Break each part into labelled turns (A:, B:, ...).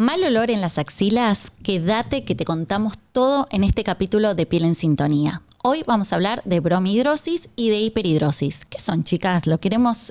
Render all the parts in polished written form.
A: Mal olor en las axilas, quédate que te contamos todo en este capítulo de Piel en Sintonía. Hoy vamos a hablar de bromhidrosis y de hiperhidrosis. ¿Qué son, chicas?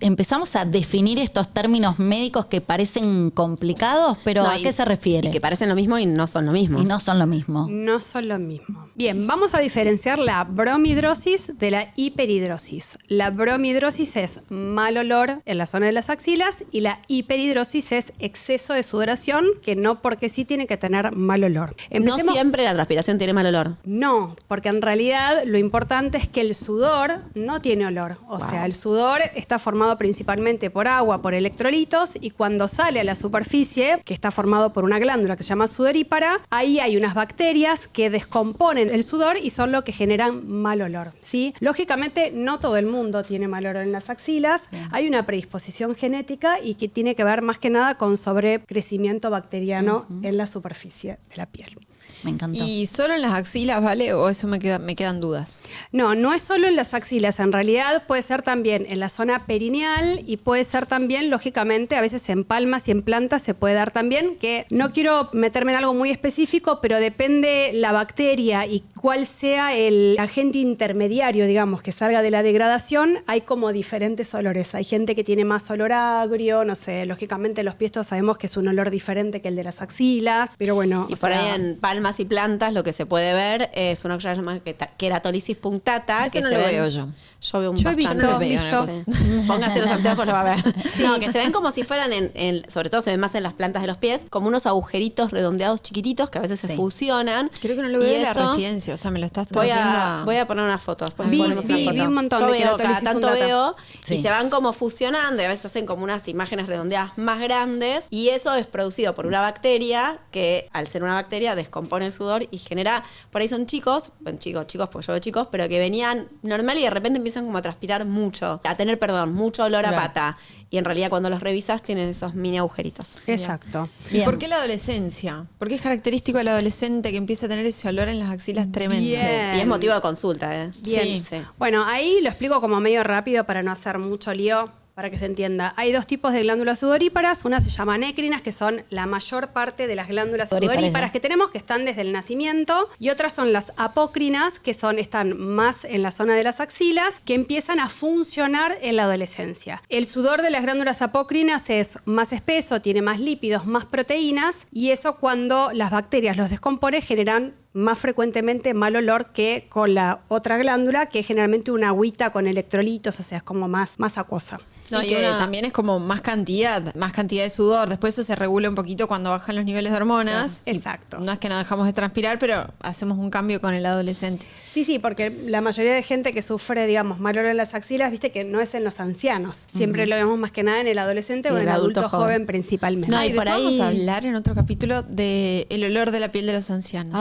A: Empezamos a definir estos términos médicos que parecen complicados, pero ¿a qué se refiere?
B: Y que parecen lo mismo y no son lo mismo.
A: Y no son lo mismo.
C: No son lo mismo. Bien, vamos a diferenciar la bromhidrosis de la hiperhidrosis. La bromhidrosis es mal olor en la zona de las axilas y la hiperhidrosis es exceso de sudoración, que no porque sí tiene que tener mal olor.
B: No siempre la transpiración tiene mal olor.
C: No, porque en realidad lo importante es que el sudor no tiene olor. O sea, el sudor está formado principalmente por agua, por electrolitos, y cuando sale a la superficie, que está formado por una glándula que se llama sudorípara, ahí hay unas bacterias que descomponen el sudor y son lo que generan mal olor, ¿sí? Lógicamente, no todo el mundo tiene mal olor en las axilas. Bien. Hay una predisposición genética y que tiene que ver más que nada con sobrecrecimiento bacteriano en la superficie de la piel.
A: Me encantó.
D: ¿Y solo en las axilas, vale? ¿O eso me quedan dudas?
C: No es solo en las axilas. En realidad puede ser también en la zona perineal y puede ser también, lógicamente, a veces en palmas y en plantas se puede dar también, que no quiero meterme en algo muy específico, pero depende la bacteria y cuál sea el agente intermediario, digamos, que salga de la degradación. Hay como diferentes olores. Hay gente que tiene más olor agrio, no sé, lógicamente los pies todos sabemos que es un olor diferente que el de las axilas, pero bueno.
B: Y por ahí en palmas y plantas lo que se puede ver es una cosa que se llama queratolisis punctata.
D: Eso no lo veo yo.
B: Yo veo bastante. Póngase los anteojos, lo va a ver. Sí. No, que se ven como si fueran, sobre todo se ven más en las plantas de los pies, como unos agujeritos redondeados chiquititos que a veces se fusionan.
D: Creo que no lo veo de la residencia, o sea, me lo estás trayendo.
B: Voy a poner una foto, después
C: vi
B: ponemos una foto.
C: Vi un montón
B: yo
C: de
B: veo, cada tanto veo,
A: sí.
B: Y se van como fusionando, y a veces hacen como unas imágenes redondeadas más grandes, y eso es producido por una bacteria que, al ser una bacteria, descompone el sudor y genera, por ahí son chicos, porque yo veo chicos, pero que venían normal y de repente empiezan como a transpirar mucho, a tener, mucho olor a pata. Y en realidad cuando los revisas tienen esos mini agujeritos.
C: Exacto.
D: ¿Y por qué la adolescencia? ¿Por qué es característico del adolescente que empieza a tener ese olor en las axilas tremendo?
C: Bien.
B: Y es motivo de consulta, ¿eh?
C: Bien.
B: Sí.
C: Bueno, ahí lo explico como medio rápido para no hacer mucho lío. Para que se entienda, hay dos tipos de glándulas sudoríparas. Una se llama nécrinas, que son la mayor parte de las glándulas sudoríparas que tenemos, que están desde el nacimiento. Y otras son las apócrinas, que están más en la zona de las axilas, que empiezan a funcionar en la adolescencia. El sudor de las glándulas apócrinas es más espeso, tiene más lípidos, más proteínas, y eso cuando las bacterias los descomponen generan más frecuentemente mal olor que con la otra glándula, que es generalmente una agüita con electrolitos, o sea, es como más acuosa.
D: No, y que también es como más cantidad de sudor. Después eso se regula un poquito cuando bajan los niveles de hormonas.
C: Exacto.
D: No es que no dejamos de transpirar, pero hacemos un cambio con el adolescente.
C: Sí, porque la mayoría de gente que sufre, digamos, mal olor en las axilas, viste que no es en los ancianos. Siempre lo vemos más que nada en el adolescente o en el adulto joven principalmente.
D: No, y por ahí vamos a hablar en otro capítulo del olor de la piel de los ancianos.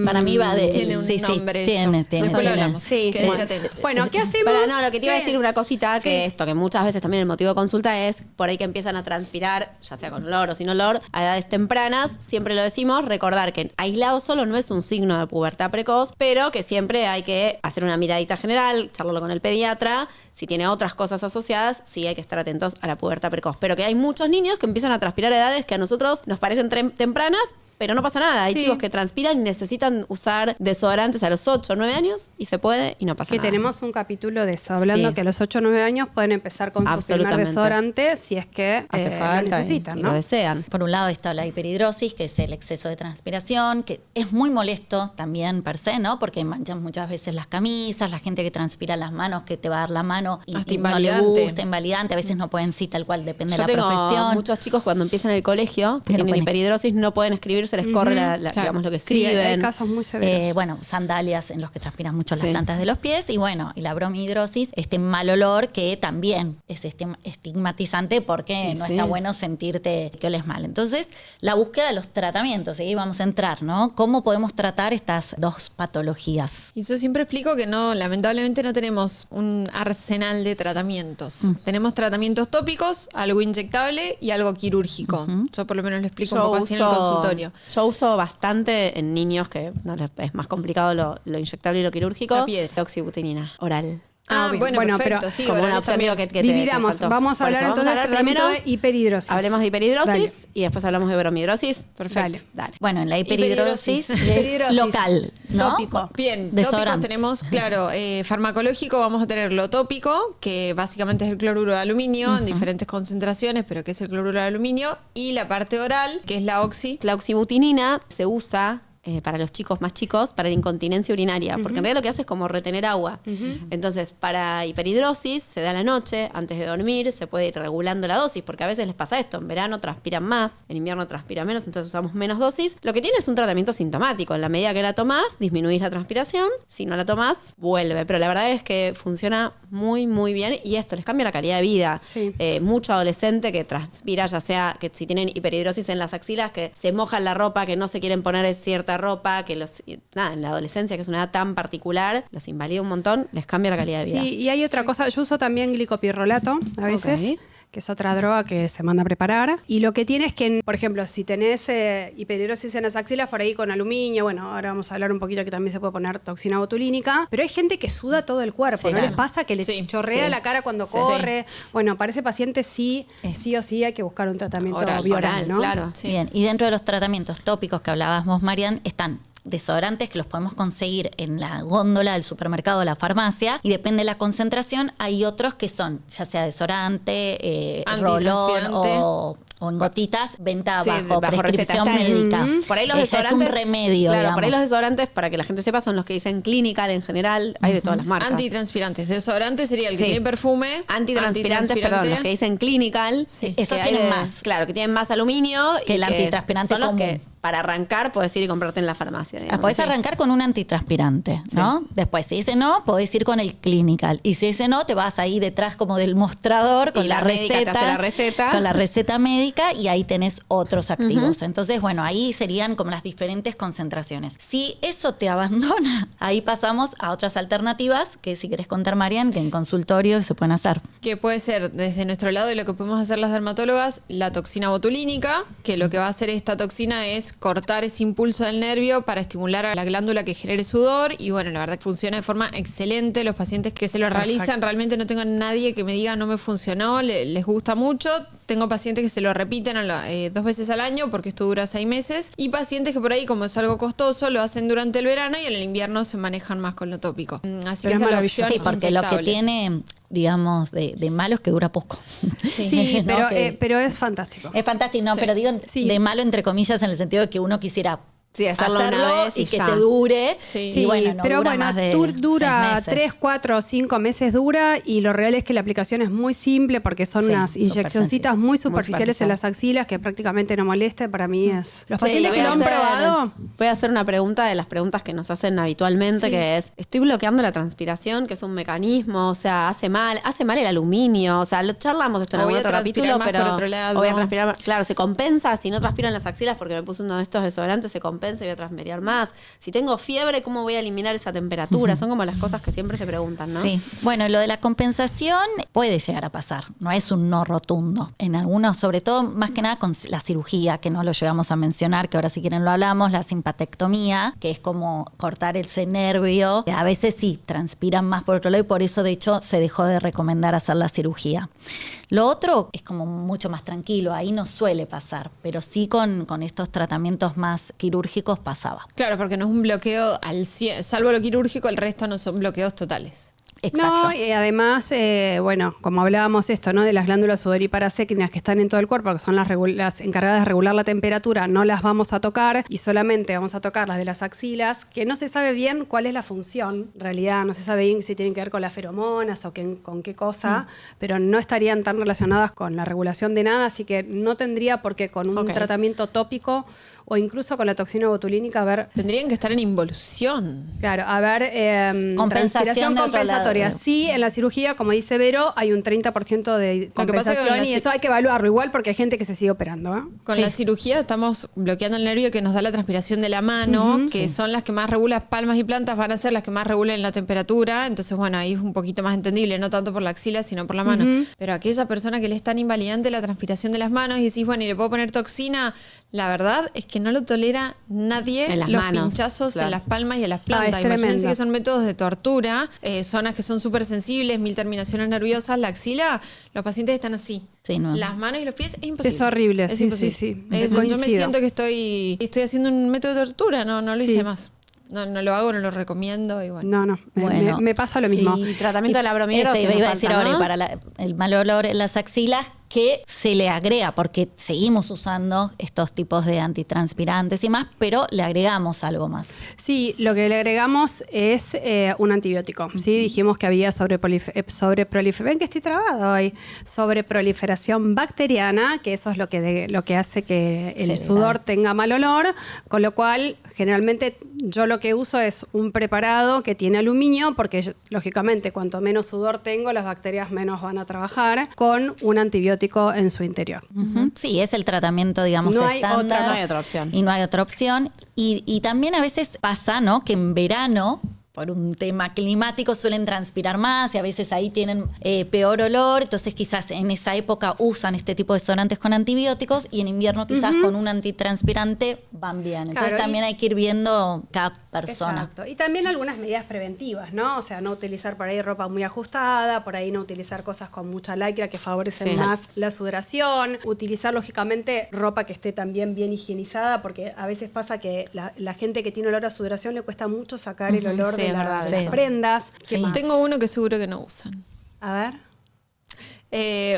A: Para mí va de...
D: Tiene un nombre eso. Después lo hablamos.
C: Sí.
D: Quédense atentos.
C: Bueno, ¿qué hacemos?
B: Lo que te iba a decir una cosita, que esto, que muchas veces también el motivo de consulta es por ahí que empiezan a transpirar, ya sea con olor o sin olor, a edades tempranas. Siempre lo decimos, recordar que aislado solo no es un signo de pubertad precoz, pero que siempre hay que hacer una miradita general, charlarlo con el pediatra. Si tiene otras cosas asociadas, sí hay que estar atentos a la pubertad precoz. Pero que hay muchos niños que empiezan a transpirar a edades que a nosotros nos parecen tempranas, pero no pasa nada. Hay chicos que transpiran y necesitan usar desodorantes a los 8 o 9 años y se puede y no pasa nada.
C: Que tenemos un capítulo de eso, hablando que a los 8 o 9 años pueden empezar con su primer desodorante si es que
B: hace falta,
C: lo necesitan, ¿no?
B: Lo desean.
A: Por un lado está la hiperhidrosis, que es el exceso de transpiración, que es muy molesto también per se, ¿no? Porque manchan muchas veces las camisas, la gente que transpira las manos, que te va a dar la mano y no le gusta, invalidante. A veces no pueden, sí, tal cual, depende de la profesión.
B: Muchos chicos cuando empiezan el colegio, que tienen hiperhidrosis, no pueden escribir, se les corre digamos, lo que escriben.
C: Sí, hay casos muy severos.
A: Sandalias en los que transpiran mucho las plantas de los pies. Y y la bromhidrosis, este mal olor que también es estigmatizante porque no está bueno sentirte que oles mal. Entonces, la búsqueda de los tratamientos, ahí vamos a entrar, ¿no? ¿Cómo podemos tratar estas dos patologías?
D: Y yo siempre explico que lamentablemente no tenemos un arsenal de tratamientos. Tenemos tratamientos tópicos, algo inyectable y algo quirúrgico. Yo por lo menos lo explico un poco así en el consultorio.
B: Yo uso bastante en niños que es más complicado lo inyectable y lo quirúrgico.
D: La piedra.
B: Oxibutinina oral.
C: Bueno,
D: perfecto.
C: pero
D: Sí,
B: como una
D: orales
B: opción
D: también.
B: digo, que te
C: dividamos.
B: faltó.
C: Vamos a
B: Por
C: hablar
B: eso,
C: entonces del tratamiento de hiperhidrosis.
B: Hablemos de hiperhidrosis
C: Dale.
B: y después hablamos de bromidrosis.
D: Perfecto.
B: Dale.
A: Bueno, en la hiperhidrosis,
C: Hiperhidrosis.
A: local, ¿no?
C: Tópico.
D: Bien, tópicos
A: Desodorante.
D: tenemos, claro, farmacológico vamos a tener lo tópico, que básicamente es el cloruro de aluminio en diferentes concentraciones, pero que es el cloruro de aluminio, y la parte oral, que es la oxi.
B: La oxibutinina se usa para los chicos más chicos para la incontinencia urinaria, porque en realidad lo que hace es como retener agua. Entonces, para hiperhidrosis se da a la noche, antes de dormir, se puede ir regulando la dosis, porque a veces les pasa esto, en verano transpiran más, en invierno transpiran menos, entonces usamos menos dosis. Lo que tiene es un tratamiento sintomático, en la medida que la tomás, disminuís la transpiración, si no la tomás, vuelve, pero la verdad es que funciona muy, muy bien y esto les cambia la calidad de vida.
C: Sí.
B: Mucho adolescente que transpira, ya sea que si tienen hiperhidrosis en las axilas, que se mojan la ropa, que no se quieren poner cierta ropa, que en la adolescencia, que es una edad tan particular, los invalida un montón, les cambia la calidad de vida.
C: Sí, y hay otra cosa, yo uso también glicopirrolato a veces.
B: Ok.
C: Que es otra droga que se manda a preparar. Y lo que tiene es que, por ejemplo, si tenés hiperhidrosis en las axilas, por ahí con aluminio, bueno, ahora vamos a hablar un poquito que también se puede poner toxina botulínica, pero hay gente que suda todo el cuerpo,
B: Sí,
C: ¿no
B: claro.
C: les pasa que les chorrea la cara cuando corre? Bueno, para ese paciente sí o sí hay que buscar un tratamiento bioral, ¿no?
B: Claro.
D: Sí.
A: Bien, y dentro de los tratamientos tópicos que hablabas vos, Marian, están desodorantes que los podemos conseguir en la góndola del supermercado o la farmacia, y depende de la concentración, hay otros que son ya sea desodorante, rolón o en gotitas, venta
B: Sí,
A: bajo
B: bajo
A: prescripción
B: receta. Está
A: médica.
B: Por ahí los
A: Ya es
B: desodorantes.
A: un remedio,
B: Claro,
A: digamos.
B: por ahí los desodorantes, para que la gente sepa, son los que dicen clinical en general. Hay de todas las marcas.
D: Antitranspirantes. Desodorante sería el que
B: Sí.
D: tiene perfume.
B: Antitranspirantes, perdón, los que dicen clinical.
D: Sí.
A: Esos
B: que hay
A: tienen más.
B: Claro, que tienen más aluminio.
A: Que
B: y
A: el antitranspirante
B: son los
A: común.
B: que para arrancar podés ir y comprarte en la farmacia. digamos.
A: Podés arrancar con un antitranspirante, ¿no? Después, si dice no, podés ir con el clinical. Y si dice no, te vas ahí detrás como del mostrador con
B: Y
A: la
B: la médica te
A: receta.
B: hace la receta.
A: Con la receta médica, y ahí tenés otros activos. Entonces, bueno, ahí serían como las diferentes concentraciones. Si eso te abandona, ahí pasamos a otras alternativas que, si querés contar, Marian, que en consultorio se pueden hacer.
D: Que puede ser desde nuestro lado, y lo que podemos hacer las dermatólogas, la toxina botulínica, que lo que va a hacer esta toxina es cortar ese impulso del nervio para estimular a la glándula que genere sudor, y bueno, la verdad que funciona de forma excelente. Los pacientes que se lo realizan, realmente no tengo a nadie que me diga no me funcionó, les gusta mucho. Tengo pacientes que se lo repiten 2 veces al año porque esto dura 6 meses, y pacientes que por ahí, como es algo costoso, lo hacen durante el verano y en el invierno se manejan más con lo tópico. Así
C: Pero
D: que
C: es
D: esa es la
C: maravilloso.
D: opción
A: Sí, porque lo que
D: inyectable.
A: tiene, digamos, de malo es que dura poco.
C: Sí,
A: ¿No? Que-
C: pero es fantástico.
A: es fantástico, no,
D: Sí.
A: pero digo
C: Sí.
A: de malo entre comillas en el sentido de que uno quisiera
B: Sí, hacerlo una vez
A: y que
B: ya.
A: te dure.
D: Sí.
A: Y bueno, no
C: pero
A: dura
C: bueno,
A: más de
C: dura
A: 6 meses.
C: 3, 4 o 5 meses dura, y lo real es que la aplicación es muy simple porque son
A: Sí,
C: unas
A: súper
C: inyeccioncitas
A: sencilla.
C: muy superficiales
B: superficial.
C: en las axilas que prácticamente no molesta. Para mí es... Los
B: Sí,
C: pacientes que
B: voy
C: lo
B: a
C: han
B: hacer-
C: probado...
B: Voy a hacer una pregunta de las preguntas que nos hacen habitualmente, que es, estoy bloqueando la transpiración, que es un mecanismo, o sea, hace mal el aluminio, o sea, lo charlamos esto en
D: O voy
B: algún
D: a
B: otro
D: transpirar
B: capítulo,
D: más
B: pero
D: por otro lado.
B: o voy a transpirar más. Claro, se compensa, si no transpiro en las axilas porque me puse uno de estos desodorantes, se compensa y voy a transpirar más. Si tengo fiebre, ¿cómo voy a eliminar esa temperatura? Son como las cosas que siempre se preguntan, ¿no?
A: Sí, bueno, lo de la compensación puede llegar a pasar, no es un no rotundo. En algunos, sobre todo, más que nada con la cirugía, que no lo llegamos a mencionar, que ahora si quieren lo hablamos, la simpatectomía, que es como cortar ese nervio. A veces sí, transpiran más por otro lado, y por eso de hecho se dejó de recomendar hacer la cirugía. Lo otro es como mucho más tranquilo, ahí no suele pasar, pero sí con estos tratamientos más quirúrgicos pasaba.
D: Claro, porque no es un bloqueo al 100, salvo lo quirúrgico, el resto no son bloqueos totales.
A: Exacto.
C: No, y además, bueno, como hablábamos esto, ¿no? De las glándulas sudoríparas équinas que están en todo el cuerpo, que son las encargadas de regular la temperatura, no las vamos a tocar, y solamente vamos a tocar las de las axilas, que no se sabe bien cuál es la función, en realidad no se sabe bien si tienen que ver con las feromonas o con qué cosa, pero no estarían tan relacionadas con la regulación de nada, así que no tendría por qué con un
B: Ok.
C: tratamiento tópico o incluso con la toxina botulínica haber...
D: Tendrían que estar en involución.
C: Claro, a ver,
A: Compensación
C: transpiración
A: de otro
C: compensatoria.
A: lado.
C: Sí, en la cirugía, como dice Vero, hay un 30% de
D: Lo que pasa es que
C: compensación,
D: con la
C: y
D: ci-
C: eso hay que evaluarlo igual porque hay gente que se sigue operando. ¿eh?
D: Con
A: Sí.
D: la cirugía estamos bloqueando el nervio que nos da la transpiración de la mano, que son las que más regulan palmas y plantas, van a ser las que más regulen la temperatura. Entonces, bueno, ahí es un poquito más entendible, no tanto por la axila, sino por la mano. Pero aquella persona que le es tan invalidante la transpiración de las manos y decís, bueno, y le puedo poner toxina, La verdad es que no lo tolera nadie,
B: En las
D: los
B: manos,
D: pinchazos
B: claro.
D: en las palmas y en las plantas.
C: es
D: Imagínense
C: tremendo.
D: que son métodos de tortura, zonas que son súper sensibles, 1000 terminaciones nerviosas, la axila, los pacientes están así.
A: Sí, no.
D: Las manos y los pies es imposible.
C: Es horrible,
D: Es
C: sí,
D: imposible.
C: sí.
D: Yo me
C: Coincido.
D: siento que estoy haciendo un método de tortura, no lo
C: Sí.
D: hice más. No lo hago, no lo recomiendo y bueno.
C: No,
A: Bueno.
C: me pasa lo mismo.
B: Y tratamiento de la bromidrosis.
A: Ese iba a
B: nos
A: decir
B: falta,
A: ahora,
B: ¿no?
A: y para el mal olor en las axilas, que se le agrega, porque seguimos usando estos tipos de antitranspirantes y más, pero le agregamos algo más.
C: Sí, lo que le agregamos es un antibiótico. Sí, dijimos que había sobreproliferación, ven que estoy trabada hoy, sobreproliferación bacteriana, que eso es lo que hace que el
A: Sí,
C: sudor
A: claro.
C: tenga mal olor, con lo cual generalmente yo lo que uso es un preparado que tiene aluminio, porque lógicamente cuanto menos sudor tengo, las bacterias menos van a trabajar, con un antibiótico en su interior.
A: Ujú. Sí, es el tratamiento, digamos,
C: No hay
A: estándar.
B: no hay otra opción.
A: Y no hay otra opción. Y también a veces pasa, ¿no?, que en verano, por un tema climático, suelen transpirar más y a veces ahí tienen peor olor. Entonces quizás en esa época usan este tipo de desodorantes con antibióticos y en invierno quizás con un antitranspirante van bien. Entonces
C: Claro,
A: también hay que ir viendo cada persona.
C: Exacto. Y también algunas medidas preventivas, ¿no? O sea, no utilizar por ahí ropa muy ajustada, por ahí no utilizar cosas con mucha lycra que favorecen
B: Sí.
C: más la sudoración, utilizar lógicamente ropa que esté también bien higienizada, porque a veces pasa que la gente que tiene olor a sudoración le cuesta mucho sacar el olor
B: sí,
C: de
B: es verdad,
C: las
A: sí.
C: prendas. ¿Qué
A: Sí.
C: más?
D: Tengo uno que seguro que no usan.
C: A ver.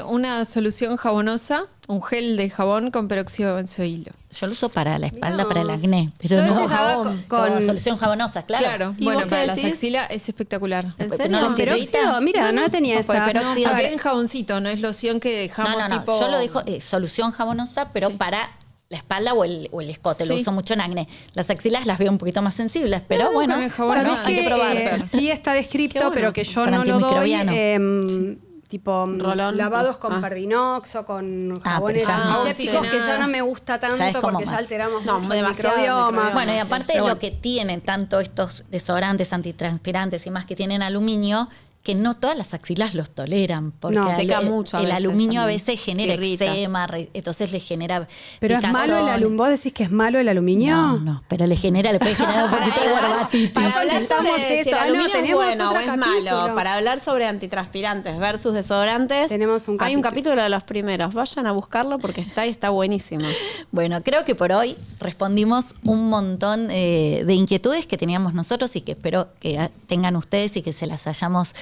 D: Una solución jabonosa, un gel de jabón con peróxido de benzoilo.
A: Yo lo uso para la espalda,
C: Mirá
A: para el
C: vos.
A: acné, pero
C: Yo
A: no
C: ese usaba
A: jabón.
C: con-
A: Con solución jabonosa, claro.
D: Claro,
B: ¿Y
D: bueno,
B: vos qué
D: para las
B: decís?
D: axilas es espectacular.
B: ¿En
A: Porque
B: serio?
A: no les sirve.
C: Peróxido, mira, no tenía
A: Ojo, el
C: esa.
A: peróxido.
C: A ver,
D: También jaboncito, no es loción que dejamos
A: No.
D: tipo...
A: Yo lo dejo solución jabonosa, pero
D: Sí.
A: para la espalda o el escote. Lo
D: Sí.
A: uso mucho en acné. Las axilas las veo un poquito más sensibles, pero bueno,
D: con el jabón
A: bueno,
D: no,
A: hay que probar.
C: Sí está descrito,
B: Qué bueno.
C: pero que yo
A: Con
C: no lo doy.
A: antimicrobiano.
C: Tipo
B: Rolón.
C: lavados con
B: Ah.
C: Parbinox o con
A: Ah,
C: jabones
A: pero ya-
C: antisépticos, que ya no me gusta tanto
A: Ya es como
C: porque ya
A: más.
C: alteramos
B: No,
C: mucho el
B: demasiado
C: microbioma.
B: microbioma.
A: Bueno, y
B: sí.
A: aparte
C: Pero
A: lo
C: bueno.
A: que tienen tanto estos desodorantes antitranspirantes y más que tienen aluminio, que no todas las axilas los toleran. Porque
C: No,
B: seca mucho a
A: el
B: veces
A: aluminio a
B: también.
A: veces genera
B: Irrita.
A: eczema, entonces le genera
C: Pero es malo el
A: picazón.
C: aluminio. ¿Vos decís que es malo el aluminio?
A: No, pero le puede generar un poquito de gorgatitis.
B: Para hablar
C: Necesitamos
B: sobre si el
C: eso. Ah, no,
B: aluminio es
C: tenemos
B: bueno o
C: otro
B: es
C: capítulo.
B: malo, para hablar sobre antitranspirantes versus desodorantes,
C: Tenemos un
B: hay un
C: capítulo.
B: capítulo de los primeros. Vayan a buscarlo porque está buenísimo.
A: Bueno, creo que por hoy respondimos un montón de inquietudes que teníamos nosotros y que espero que tengan ustedes y que se las hayamos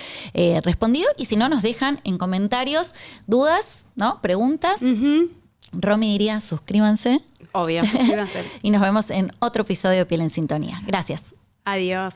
A: respondido. Y si no, nos dejan en comentarios dudas, ¿no? Preguntas.
C: Ujú.
A: Romy diría, suscríbanse.
B: Obvio.
C: Suscríbanse.
A: Y nos vemos en otro episodio de Piel en Sintonía. Gracias.
C: Adiós.